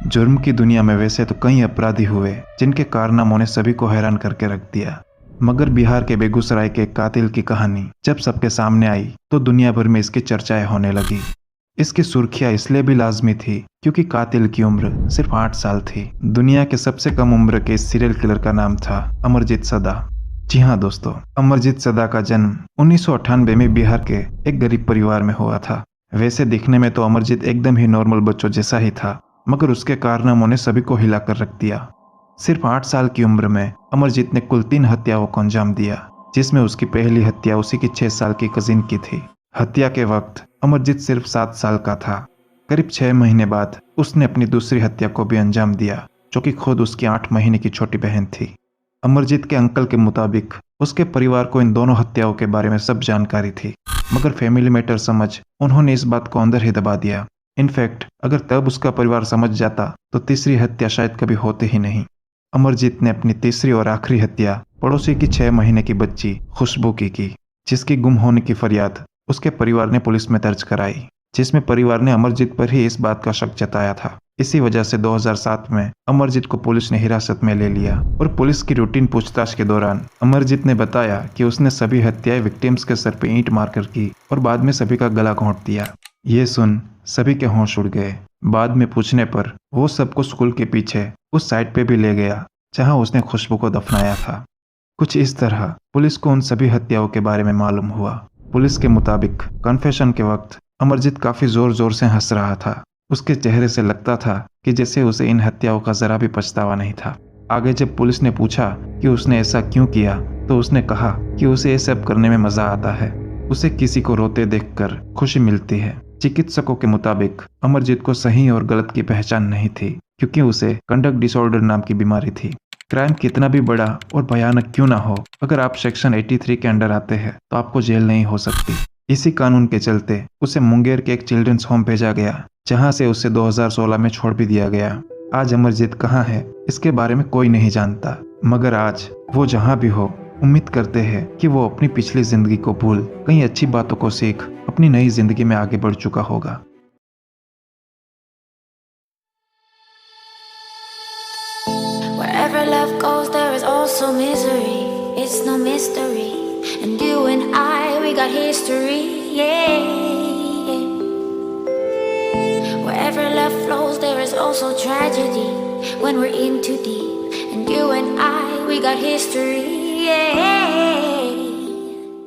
जुर्म की दुनिया में वैसे तो कई अपराधी हुए जिनके कारनामों ने सभी को हैरान करके रख दिया, मगर बिहार के बेगूसराय के एक कातिल की कहानी जब सबके सामने आई तो दुनिया भर में इसकी चर्चाएं होने लगी। इसकी सुर्खियां इसलिए भी लाजमी थी क्योंकि कातिल की उम्र सिर्फ 8 साल थी। दुनिया के सबसे कम उम्र के इस सीरियल किलर का नाम था अमरजीत सदा। जी हाँ दोस्तों, अमरजीत सदा का जन्म 1998 में बिहार के एक गरीब परिवार में हुआ था। वैसे दिखने में तो अमरजीत एकदम ही नॉर्मल बच्चों जैसा ही था, मगर उसके कारनामों ने सभी को हिलाकर रख दिया। सिर्फ 8 साल की उम्र में अमरजीत ने कुल 3 हत्याओं को अंजाम दिया, जिसमें उसकी पहली हत्या उसी की 6 साल की कजिन की थी। हत्या के वक्त अमरजीत सिर्फ 7 साल का था। करीब 6 महीने बाद उसने अपनी दूसरी हत्या को भी अंजाम दिया, जो कि खुद उसकी 8 महीने की छोटी बहन थी। अमरजीत के अंकल के मुताबिक उसके परिवार को इन दोनों हत्याओं के बारे में सब जानकारी थी, मगर फैमिली मैटर समझ उन्होंने इस बात को अंदर ही दबा दिया। इनफैक्ट अगर तब उसका परिवार समझ जाता तो तीसरी हत्या शायद कभी होती ही नहीं। अमरजीत ने अपनी तीसरी और आखिरी हत्या पड़ोसी की 6 महीने की बच्ची खुशबू की, जिसकी गुम होने की फरियाद उसके परिवार ने पुलिस में दर्ज कराई, जिसमें परिवार ने अमरजीत पर ही इस बात का शक जताया था। इसी वजह से 2007 में अमरजीत को पुलिस ने हिरासत में ले लिया और पुलिस की रूटीन पूछताछ के दौरान अमरजीत ने बताया कि उसने सभी हत्याएं विक्टिम्स के सर पे ईंट मारकर की और बाद में सभी का गला घोंट दिया। ये सुन सभी के होश उड़ गए। बाद में पूछने पर वो सबको स्कूल के पीछे उस साइड पे भी ले गया जहां उसने खुशबू को दफनाया था। कुछ इस तरह पुलिस को उन सभी हत्याओं के बारे में मालूम हुआ। पुलिस के मुताबिक कन्फेशन के वक्त अमरजीत काफी जोर जोर से हंस रहा था। उसके चेहरे से लगता था कि जैसे उसे इन हत्याओं का जरा भी पछतावा नहीं था। आगे जब पुलिस ने पूछा कि उसने ऐसा क्यों किया तो उसने कहा कि उसे ये सब करने में मजा आता है। उसे किसी को रोते देखकर खुशी मिलती है। चिकित्सकों के मुताबिक अमरजीत को सही और गलत की पहचान नहीं थी, क्योंकि उसे कंडक्ट डिसऑर्डर नाम की बीमारी थी। क्राइम कितना भी बड़ा और भयानक क्यों ना हो, अगर आप सेक्शन 83 के अंडर आते हैं तो आपको जेल नहीं हो सकती। इसी कानून के चलते उसे मुंगेर के एक चिल्ड्रंस होम भेजा गया, जहां से उसे 2016 में छोड़ भी दिया गया। आज अमरजीत कहाँ है इसके बारे में कोई नहीं जानता, मगर आज वो जहां भी हो उम्मीद करते हैं कि वो अपनी पिछली जिंदगी को भूल कई अच्छी बातों को सीख अपनी नई जिंदगी में आगे बढ़ चुका होगा। Wherever love goes, there is also misery. It's no mystery. And you and I, we got history. Yeah. Wherever love flows, there is also tragedy. When we're in too deep. And you and I, we got history. Yeah.